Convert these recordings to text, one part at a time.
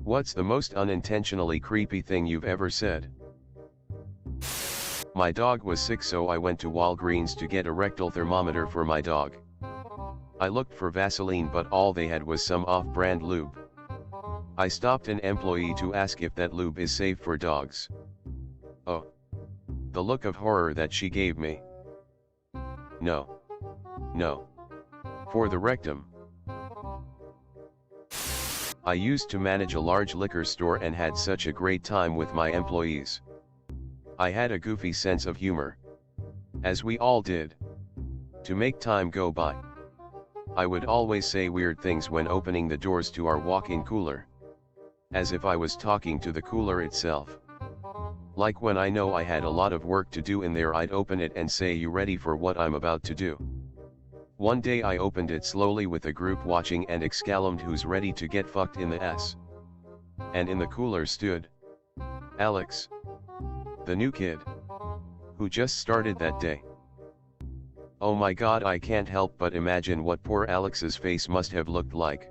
What's the most unintentionally creepy thing you've ever said? My dog was sick, so I went to Walgreens to get a rectal thermometer for my dog. I looked for Vaseline, but all they had was some off-brand lube. I stopped an employee to ask if that lube is safe for dogs. Oh. The look of horror that she gave me. No. No. For the rectum. I used to manage a large liquor store and had such a great time with my employees. I had a goofy sense of humor. As we all did. To make time go by. I would always say weird things when opening the doors to our walk-in cooler. As if I was talking to the cooler itself. Like when I know I had a lot of work to do in there, I'd open it and say, "You ready for what I'm about to do?" One day I opened it slowly with a group watching and exclaimed, "Who's ready to get fucked in the ass?" And in the cooler stood Alex, the new kid, who just started that day. Oh my God, I can't help but imagine what poor Alex's face must have looked like.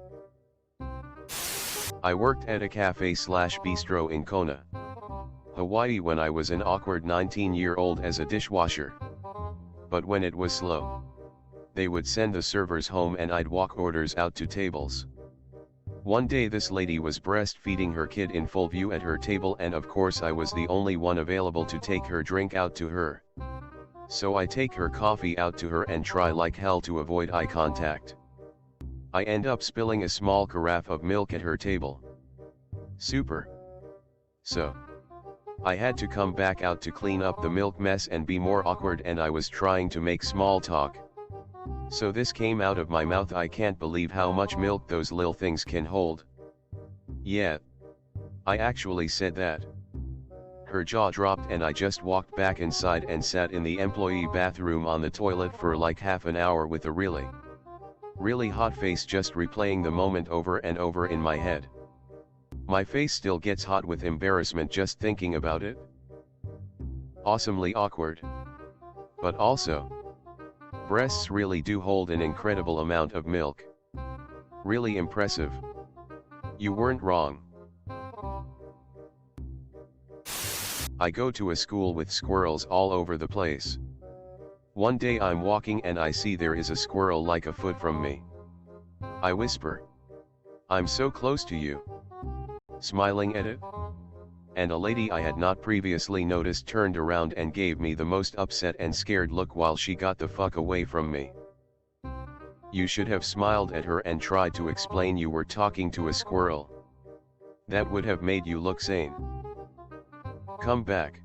I worked at a cafe/bistro in Kona, Hawaii when I was an awkward 19-year-old as a dishwasher. But when it was slow, they would send the servers home and I'd walk orders out to tables. One day this lady was breastfeeding her kid in full view at her table, and of course I was the only one available to take her drink out to her. So I take her coffee out to her and try like hell to avoid eye contact. I end up spilling a small carafe of milk at her table. Super. So I had to come back out to clean up the milk mess and be more awkward, and I was trying to make small talk. So this came out of my mouth, "I can't believe how much milk those little things can hold." Yeah. I actually said that. Her jaw dropped and I just walked back inside and sat in the employee bathroom on the toilet for like half an hour with a really hot face, just replaying the moment over and over in my head. My face still gets hot with embarrassment just thinking about it. Awesomely awkward. But also, breasts really do hold an incredible amount of milk. Really impressive. You weren't wrong. I go to a school with squirrels all over the place. One day I'm walking and I see there is a squirrel like a foot from me. I whisper, "I'm so close to you," smiling at it. And a lady I had not previously noticed turned around and gave me the most upset and scared look while she got the fuck away from me. You should have smiled at her and tried to explain you were talking to a squirrel. That would have made you look sane. Come back.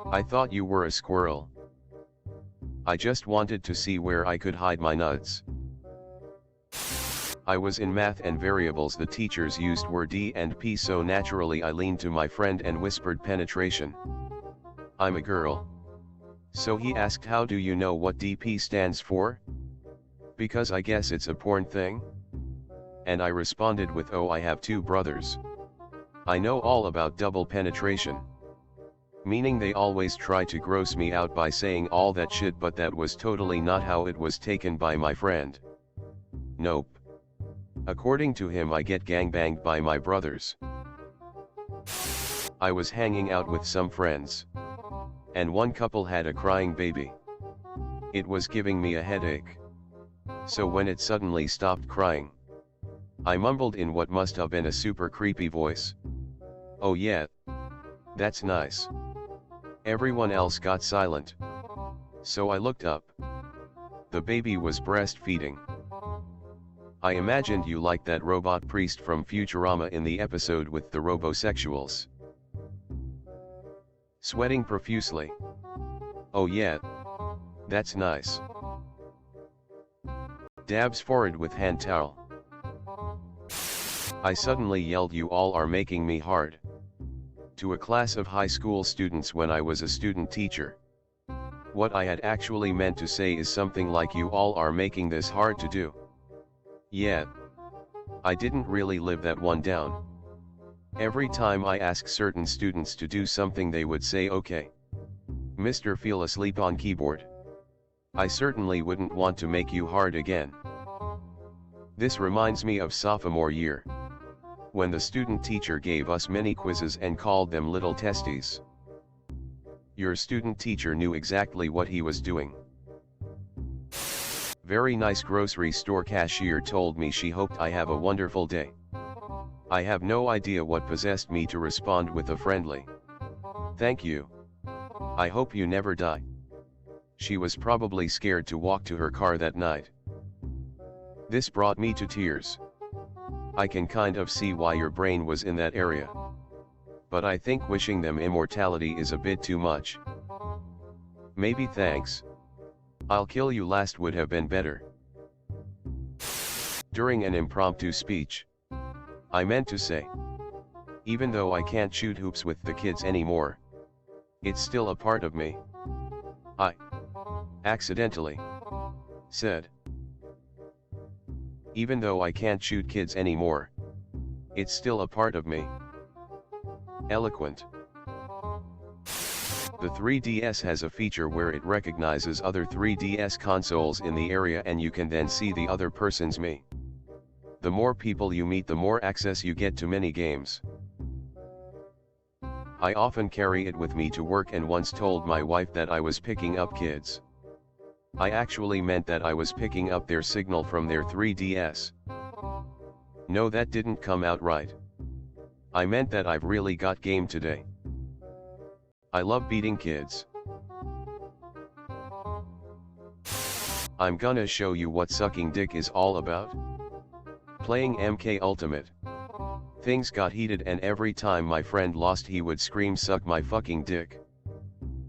I thought you were a squirrel. I just wanted to see where I could hide my nuts. I was in math and variables. The teachers used were D and P, so naturally I leaned to my friend and whispered penetration. I'm a girl. So he asked, "How do you know what DP stands for?" "Because I guess it's a porn thing." And I responded with, "Oh, I have two brothers. I know all about double penetration." Meaning they always try to gross me out by saying all that shit, but that was totally not how it was taken by my friend. Nope. According to him, I get gangbanged by my brothers. I was hanging out with some friends. And one couple had a crying baby. It was giving me a headache. So when it suddenly stopped crying, I mumbled in what must have been a super creepy voice, "Oh yeah. That's nice." Everyone else got silent. So I looked up. The baby was breastfeeding. I imagined you like that robot priest from Futurama in the episode with the robosexuals. Sweating profusely. "Oh yeah. That's nice." Dabs forehead with hand towel. I suddenly yelled, "You all are making me hard," to a class of high school students when I was a student teacher. What I had actually meant to say is something like, "You all are making this hard to do." Yeah. I didn't really live that one down. Every time I ask certain students to do something, they would say, "Okay. Mr. Feel asleep on keyboard. I certainly wouldn't want to make you hard again." This reminds me of sophomore year. when the student teacher gave us many quizzes and called them little testies. Your student teacher knew exactly what he was doing. Very nice grocery store cashier told me she hoped I have a wonderful day. I have no idea what possessed me to respond with a friendly "Thank you. I hope you never die." She was probably scared to walk to her car that night. This brought me to tears. I can kind of see why your brain was in that area. But I think wishing them immortality is a bit too much. Maybe thanks. "I'll kill you last" would have been better. During an impromptu speech, I meant to say, even though I can't shoot hoops with the kids anymore, it's still a part of me. I accidentally said, even though I can't shoot kids anymore, it's still a part of me. Eloquent. The 3DS has a feature where it recognizes other 3DS consoles in the area and you can then see the other person's me. The more people you meet, the more access you get to many games. I often carry it with me to work and once told my wife that I was picking up kids. I actually meant that I was picking up their signal from their 3DS. No, that didn't come out right. I meant that I've really got game today. I love beating kids. I'm gonna show you what sucking dick is all about. Playing MK Ultimate. Things got heated and every time my friend lost he would scream, "Suck my fucking dick."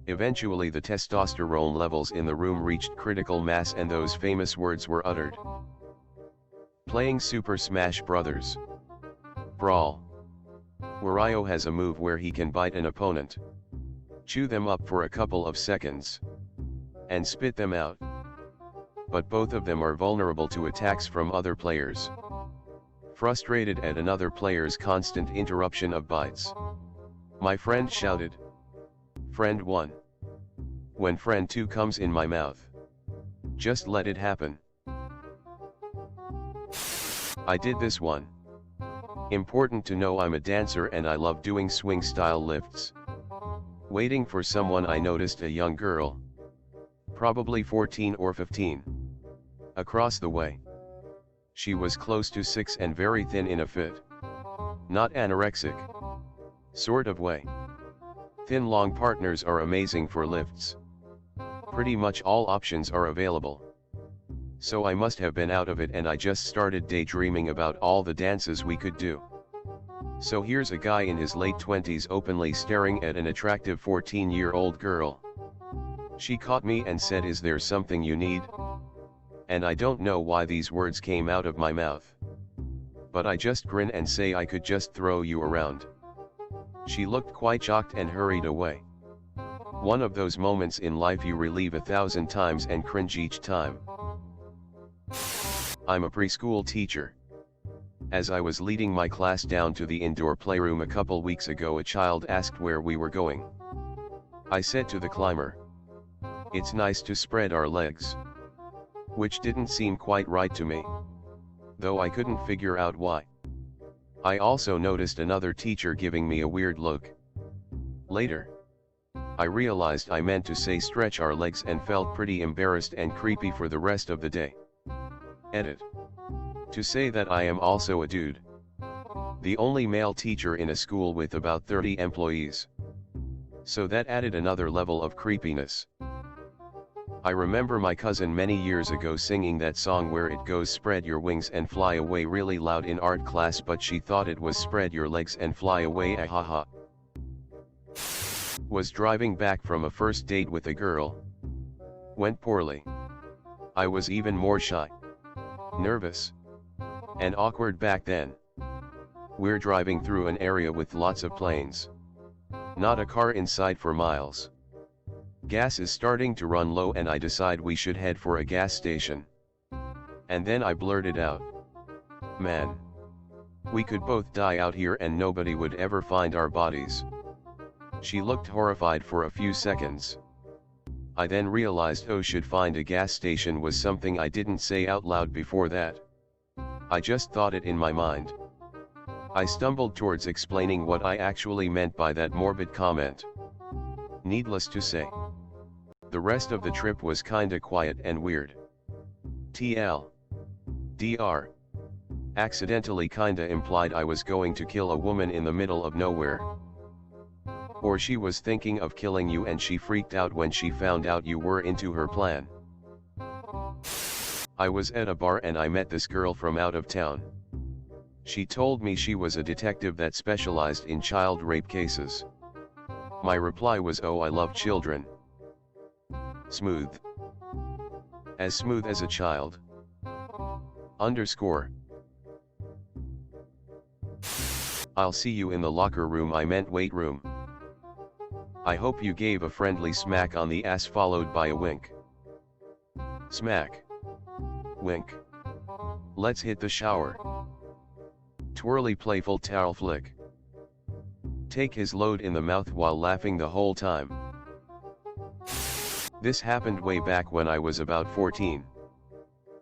Eventually the testosterone levels in the room reached critical mass and those famous words were uttered. Playing Super Smash Bros. Brawl. Wario has a move where he can bite an opponent, chew them up for a couple of seconds, and spit them out. But both of them are vulnerable to attacks from other players. Frustrated at another player's constant interruption of bites, my friend shouted, "Friend 1. When friend 2 comes in my mouth, just let it happen." I did this one. Important to know, I'm a dancer and I love doing swing style lifts. Waiting for someone, I noticed a young girl, probably 14 or 15, across the way. She was close to 6 and very thin in a fit, not anorexic sort of way. Thin long partners are amazing for lifts. Pretty much all options are available. So I must have been out of it and I just started daydreaming about all the dances we could do. So here's a guy in his late 20s openly staring at an attractive 14-year-old girl. She caught me and said, "Is there something you need?" And I don't know why these words came out of my mouth, but I just grin and say, "I could just throw you around." She looked quite shocked and hurried away. One of those moments in life you relive 1,000 times and cringe each time. I'm a preschool teacher. As I was leading my class down to the indoor playroom a couple weeks ago, a child asked where we were going. I said to the climber, "It's nice to spread our legs." Which didn't seem quite right to me, though I couldn't figure out why. I also noticed another teacher giving me a weird look. Later, I realized I meant to say stretch our legs and felt pretty embarrassed and creepy for the rest of the day. Edit. To say that I am also a dude. The only male teacher in a school with about 30 employees. So that added another level of creepiness. I remember my cousin many years ago singing that song where it goes "Spread your wings and fly away" really loud in art class, but she thought it was "Spread your legs and fly away." Ahaha. Was driving back from a first date with a girl. Went poorly. I was even more shy, nervous, and awkward back then. We're driving through an area with lots of planes. Not a car in sight for miles. Gas is starting to run low and I decide we should head for a gas station. And then I blurted out, "Man, we could both die out here and nobody would ever find our bodies." She looked horrified for a few seconds. I then realized should find a gas station was something I didn't say out loud before that. I just thought it in my mind. I stumbled towards explaining what I actually meant by that morbid comment. Needless to say, the rest of the trip was kinda quiet and weird. TLDR. Accidentally kinda implied I was going to kill a woman in the middle of nowhere. Or she was thinking of killing you and she freaked out when she found out you were into her plan. I was at a bar and I met this girl from out of town. She told me she was a detective that specialized in child rape cases. My reply was, oh, I love children. Smooth. As smooth as a child. _ I'll see you in the locker room. I meant weight room. I hope you gave a friendly smack on the ass followed by a wink. Smack. Wink. Let's hit the shower. Twirly playful towel flick. Take his load in the mouth while laughing the whole time. This happened way back when I was about 14.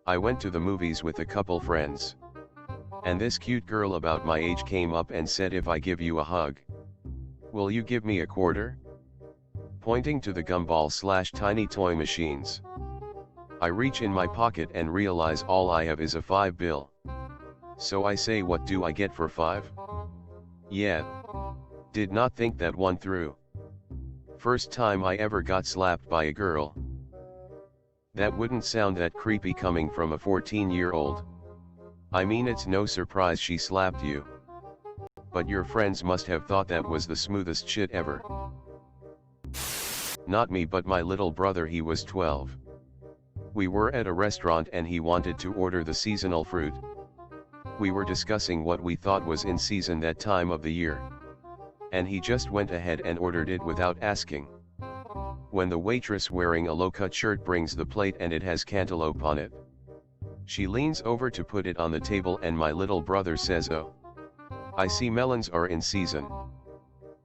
I went to the movies with a couple friends. And this cute girl about my age came up and said, if I give you a hug, will you give me a quarter? Pointing to the gumball/tiny toy machines. I reach in my pocket and realize all I have is a $5 bill. So I say, what do I get for 5? Yeah. Did not think that one through. First time I ever got slapped by a girl. That wouldn't sound that creepy coming from a 14-year-old. I mean, it's no surprise she slapped you. But your friends must have thought that was the smoothest shit ever. Not me, but my little brother. He was 12. We were at a restaurant and he wanted to order the seasonal fruit. We were discussing what we thought was in season that time of the year. And he just went ahead and ordered it without asking. When the waitress wearing a low-cut shirt brings the plate and it has cantaloupe on it, she leans over to put it on the table and my little brother says, oh, I see melons are in season.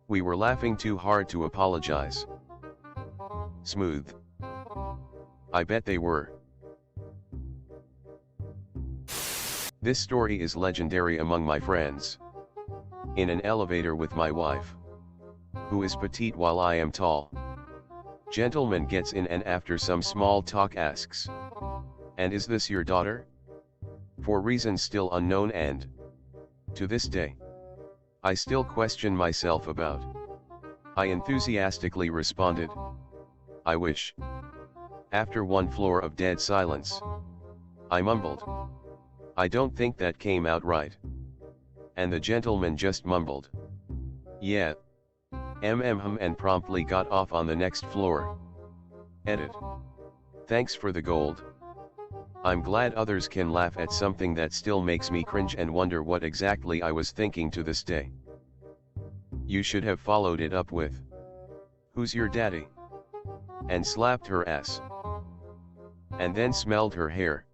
We were laughing too hard to apologize. Smooth. I bet they were. This story is legendary among my friends. In an elevator with my wife, who is petite while I am tall. Gentleman gets in and after some small talk asks, and is this your daughter? For reasons still unknown and, to this day, I still question myself about. I enthusiastically responded, I wish. After one floor of dead silence, I mumbled, I don't think that came out right. And the gentleman just mumbled, yeah. And promptly got off on the next floor. Edit. Thanks for the gold. I'm glad others can laugh at something that still makes me cringe and wonder what exactly I was thinking to this day. You should have followed it up with, who's your daddy? And slapped her ass. And then smelled her hair.